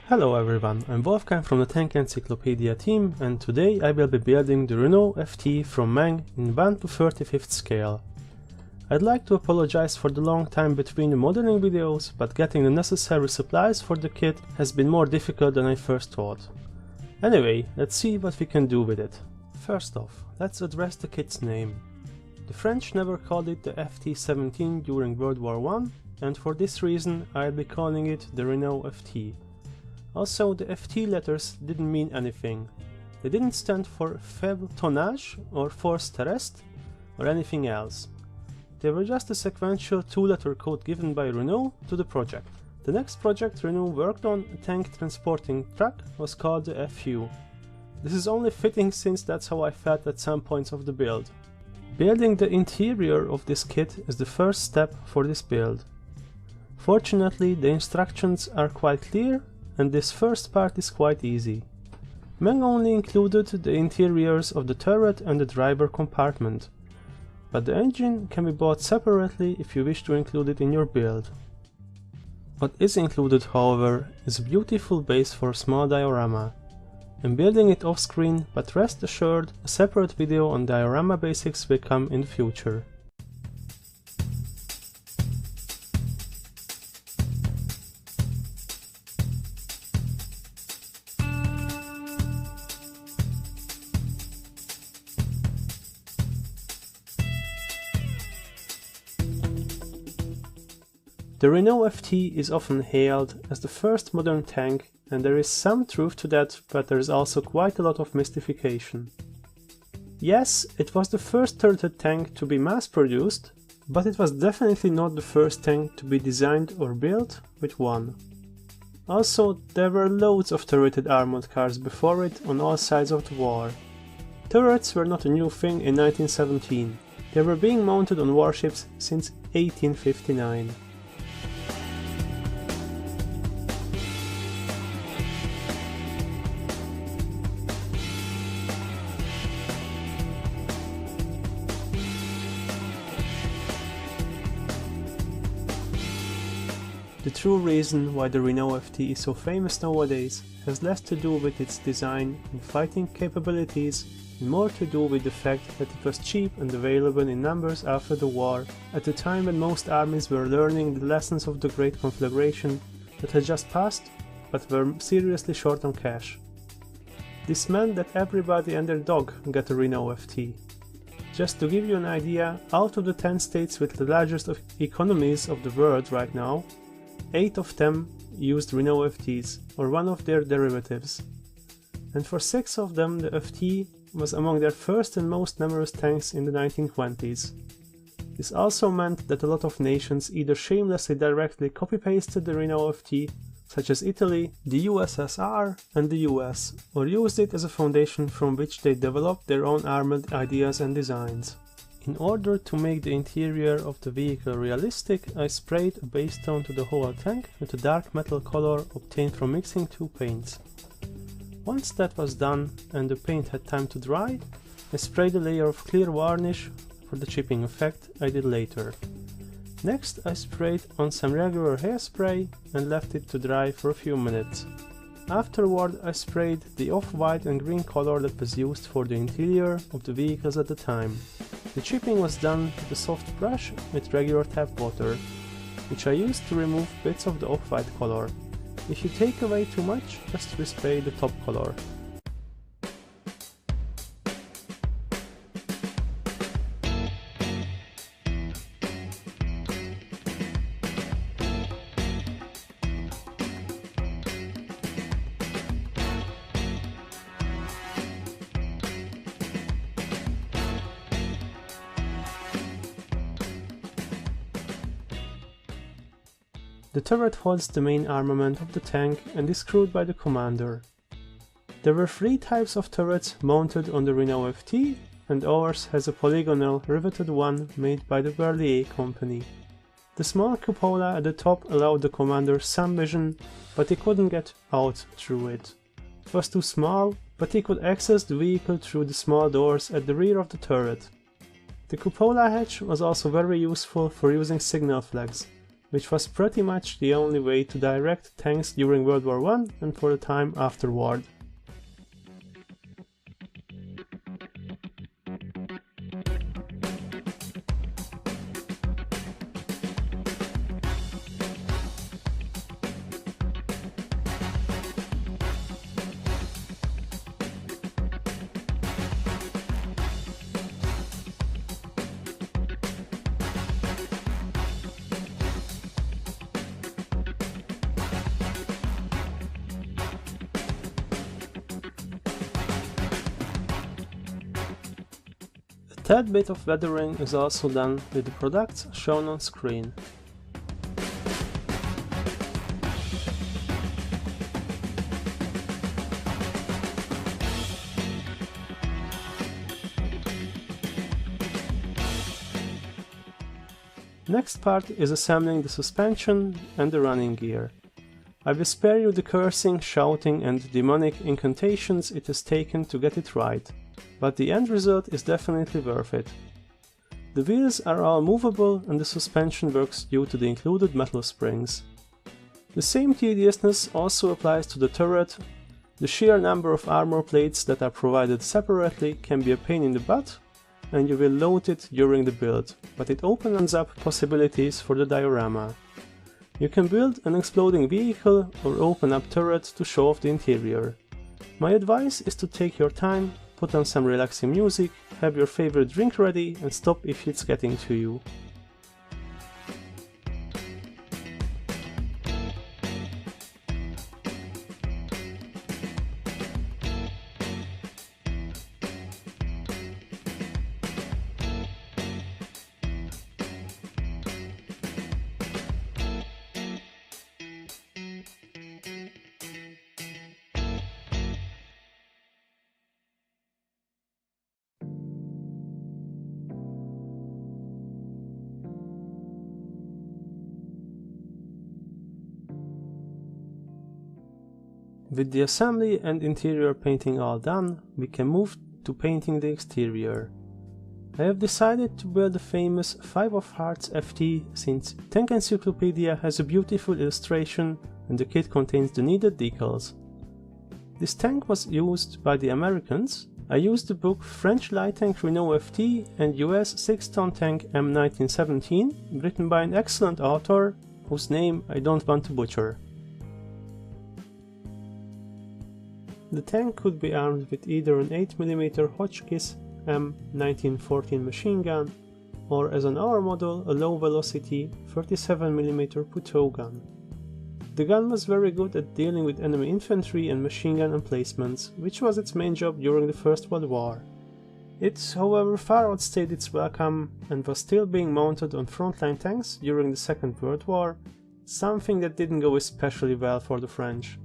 Hello everyone, I'm Wolfgang from the Tank Encyclopedia team, and today I will be building the Renault FT from Meng in 1/35 scale. I'd like to apologize for the long time between the modeling videos, but getting the necessary supplies for the kit has been more difficult than I first thought. Anyway, let's see what we can do with it. First off, let's address the kit's name. The French never called it the FT-17 during World War I, and for this reason I'll be calling it the Renault FT. Also, the FT letters didn't mean anything. They didn't stand for Faible Tonnage or Force Terrestre or anything else. They were just a sequential two-letter code given by Renault to the project. The next project Renault worked on, a tank transporting truck, was called the FU. This is only fitting since that's how I felt at some points of the build. Building the interior of this kit is the first step for this build. Fortunately, the instructions are quite clear, and this first part is quite easy. Meng only included the interiors of the turret and the driver compartment, but the engine can be bought separately if you wish to include it in your build. What is included, however, is a beautiful base for a small diorama. I'm building it off screen, but rest assured, a separate video on diorama basics will come in the future. The Renault FT is often hailed as the first modern tank, and there is some truth to that, but there is also quite a lot of mystification. Yes, it was the first turreted tank to be mass-produced, but it was definitely not the first tank to be designed or built with one. Also, there were loads of turreted armored cars before it on all sides of the war. Turrets were not a new thing in 1917, they were being mounted on warships since 1859. The true reason why the Renault FT is so famous nowadays has less to do with its design and fighting capabilities and more to do with the fact that it was cheap and available in numbers after the war, at a time when most armies were learning the lessons of the Great Conflagration that had just passed, but were seriously short on cash. This meant that everybody and their dog got a Renault FT. Just to give you an idea, out of the 10 states with the largest economies of the world right now, 8 of them used Renault FTs, or one of their derivatives. And for 6 of them the FT was among their first and most numerous tanks in the 1920s. This also meant that a lot of nations either shamelessly directly copy-pasted the Renault FT, such as Italy, the USSR and the US, or used it as a foundation from which they developed their own armored ideas and designs. In order to make the interior of the vehicle realistic, I sprayed a base tone to the whole tank with a dark metal color obtained from mixing two paints. Once that was done and the paint had time to dry, I sprayed a layer of clear varnish for the chipping effect I did later. Next I sprayed on some regular hairspray and left it to dry for a few minutes. Afterward I sprayed the off-white and green color that was used for the interior of the vehicles at the time. The chipping was done with a soft brush with regular tap water, which I used to remove bits of the off-white color. If you take away too much, just respray the top color. The turret holds the main armament of the tank and is crewed by the commander. There were 3 types of turrets mounted on the Renault FT, and ours has a polygonal riveted one made by the Berlier company. The small cupola at the top allowed the commander some vision, but he couldn't get out through it. It was too small, but he could access the vehicle through the small doors at the rear of the turret. The cupola hatch was also very useful for using signal flags. which was pretty much the only way to direct tanks during World War I and for the time afterward. A tad bit of weathering is also done with the products shown on screen. Next part is assembling the suspension and the running gear. I will spare you the cursing, shouting and demonic incantations it has taken to get it right, but the end result is definitely worth it. The wheels are all movable and the suspension works due to the included metal springs. The same tediousness also applies to the turret. The sheer number of armor plates that are provided separately can be a pain in the butt, and you will load it during the build, but it opens up possibilities for the diorama. You can build an exploding vehicle or open up turret to show off the interior. My advice is to take your time, put on some relaxing music, have your favorite drink ready and stop if it's getting to you. With the assembly and interior painting all done, we can move to painting the exterior. I have decided to build the famous 5 of Hearts FT since Tank Encyclopedia has a beautiful illustration and the kit contains the needed decals. This tank was used by the Americans. I used the book French Light Tank Renault FT and US 6-ton tank M1917, written by an excellent author whose name I don't want to butcher. The tank could be armed with either an 8mm Hotchkiss M1914 machine gun, or as an R model a low-velocity 37mm Puteaux gun. The gun was very good at dealing with enemy infantry and machine gun emplacements, which was its main job during the First World War. It, however, far outstayed its welcome and was still being mounted on frontline tanks during the Second World War, something that didn't go especially well for the French.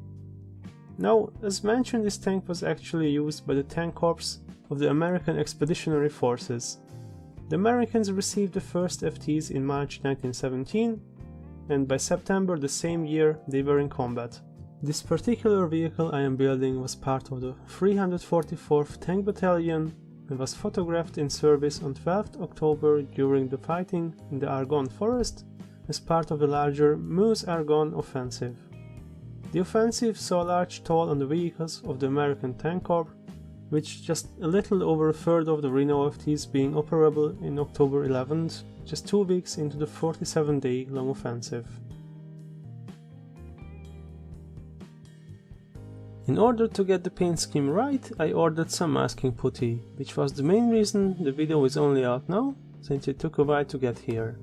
Now, as mentioned, this tank was actually used by the Tank Corps of the American Expeditionary Forces. The Americans received the first FTs in March 1917, and by September the same year they were in combat. This particular vehicle I am building was part of the 344th Tank Battalion and was photographed in service on 12th October during the fighting in the Argonne Forest as part of the larger Meuse-Argonne offensive. The offensive saw a large toll on the vehicles of the American Tank Corps, with just a little over a third of the Renault FTs being operable in October 11th, just 2 weeks into the 47-day long offensive. In order to get the paint scheme right, I ordered some masking putty, which was the main reason the video is only out now, since it took a while to get here.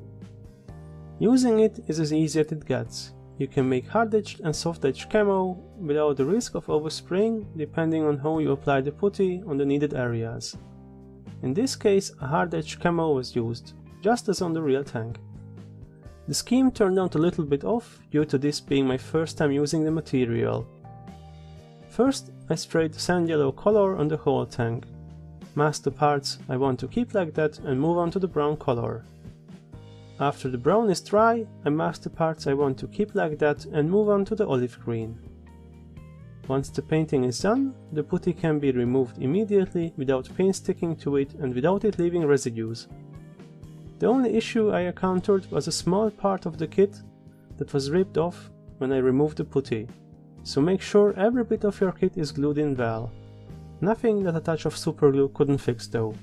Using it is as easy as it gets. You can make hard-edged and soft-edged camo without the risk of overspraying, depending on how you apply the putty on the needed areas. In this case, a hard-edged camo was used, just as on the real tank. The scheme turned out a little bit off due to this being my first time using the material. First, I sprayed sand yellow color on the whole tank, masked the parts I want to keep like that and move on to the brown color. After the brown is dry, I mask the parts I want to keep like that and move on to the olive green. Once the painting is done, the putty can be removed immediately without paint sticking to it and without it leaving residues. The only issue I encountered was a small part of the kit that was ripped off when I removed the putty, so make sure every bit of your kit is glued in well. Nothing that a touch of superglue couldn't fix though.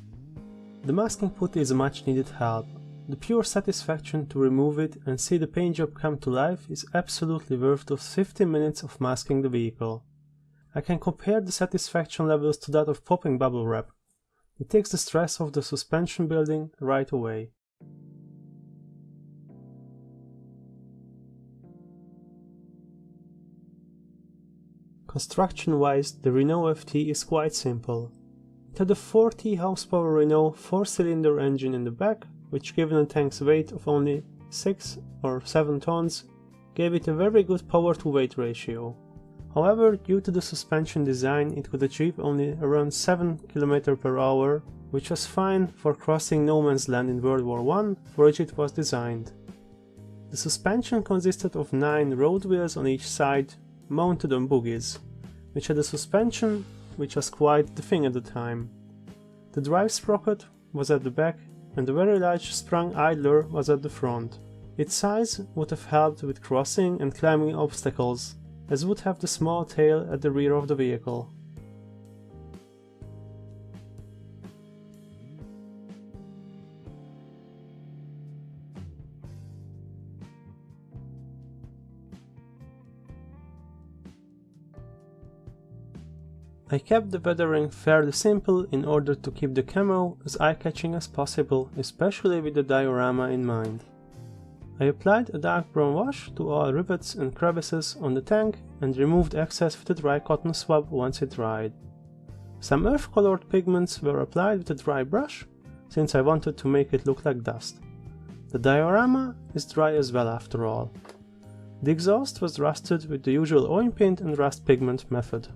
The masking putty is a much needed help. The pure satisfaction to remove it and see the paint job come to life is absolutely worth those 15 minutes of masking the vehicle. I can compare the satisfaction levels to that of popping bubble wrap. It takes the stress off the suspension building right away. Construction-wise, the Renault FT is quite simple. It had a 40 horsepower Renault 4-cylinder engine in the back, which given the tank's weight of only 6 or 7 tons, gave it a very good power to weight ratio. However, due to the suspension design, it could achieve only around 7 km per hour, which was fine for crossing no man's land in World War I, for which it was designed. The suspension consisted of 9 road wheels on each side, mounted on bogies, which had a suspension which was quite the thing at the time. The drive sprocket was at the back and a very large sprung idler was at the front. Its size would have helped with crossing and climbing obstacles, as would have the small tail at the rear of the vehicle. I kept the weathering fairly simple in order to keep the camo as eye-catching as possible, especially with the diorama in mind. I applied a dark brown wash to all rivets and crevices on the tank and removed excess with a dry cotton swab once it dried. Some earth-colored pigments were applied with a dry brush, since I wanted to make it look like dust. The diorama is dry as well after all. The exhaust was rusted with the usual oil paint and rust pigment method.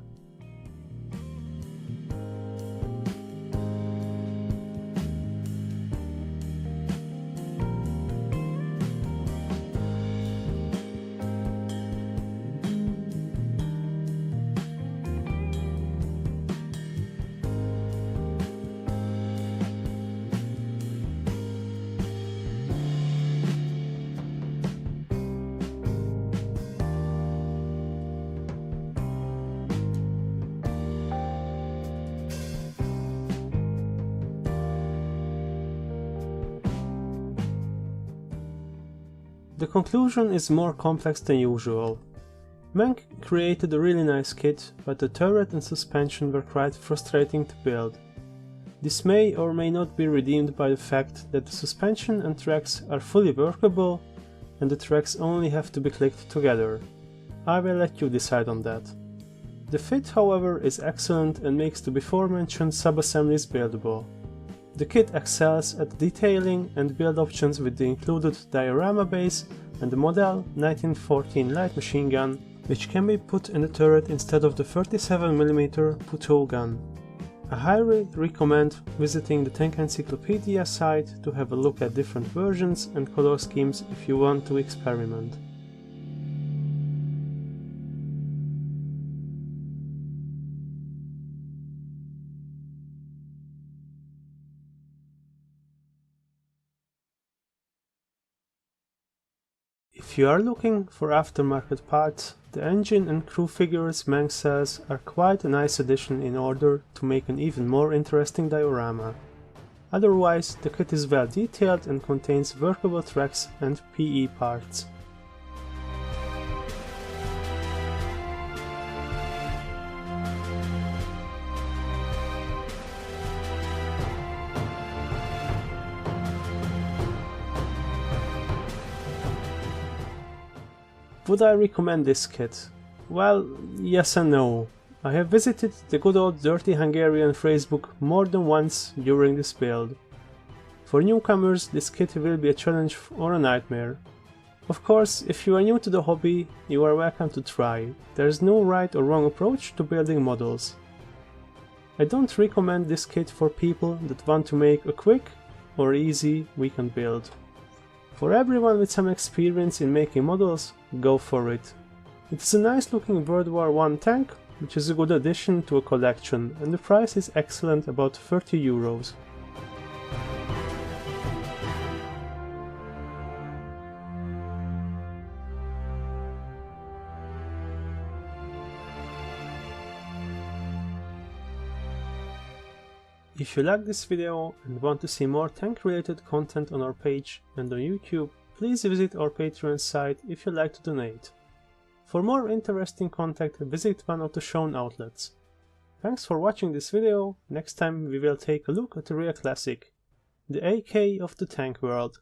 The conclusion is more complex than usual. Meng created a really nice kit, but the turret and suspension were quite frustrating to build. This may or may not be redeemed by the fact that the suspension and tracks are fully workable and the tracks only have to be clicked together. I will let you decide on that. The fit, however, is excellent and makes the before mentioned sub-assemblies buildable. The kit excels at detailing and build options with the included diorama base and the model 1914 light machine gun, which can be put in the turret instead of the 37mm Puteaux gun. I highly recommend visiting the Tank Encyclopedia site to have a look at different versions and color schemes if you want to experiment. If you are looking for aftermarket parts, the engine and crew figures Meng sells are quite a nice addition in order to make an even more interesting diorama. Otherwise, the kit is well detailed and contains workable tracks and PE parts. Would I recommend this kit? Well, yes and no. I have visited the good old Dirty Hungarian phrasebook more than once during this build. For newcomers, this kit will be a challenge or a nightmare. Of course, if you are new to the hobby, you are welcome to try. There is no right or wrong approach to building models. I don't recommend this kit for people that want to make a quick or easy weekend build. For everyone with some experience in making models, go for it. It's a nice looking World War I tank, which is a good addition to a collection, and the price is excellent, about 30 euros. If you like this video and want to see more tank related content on our page and on YouTube, please visit our Patreon site if you like to donate. For more interesting content, visit one of the shown outlets. Thanks for watching this video. Next time we will take a look at a real classic, the AK of the tank world.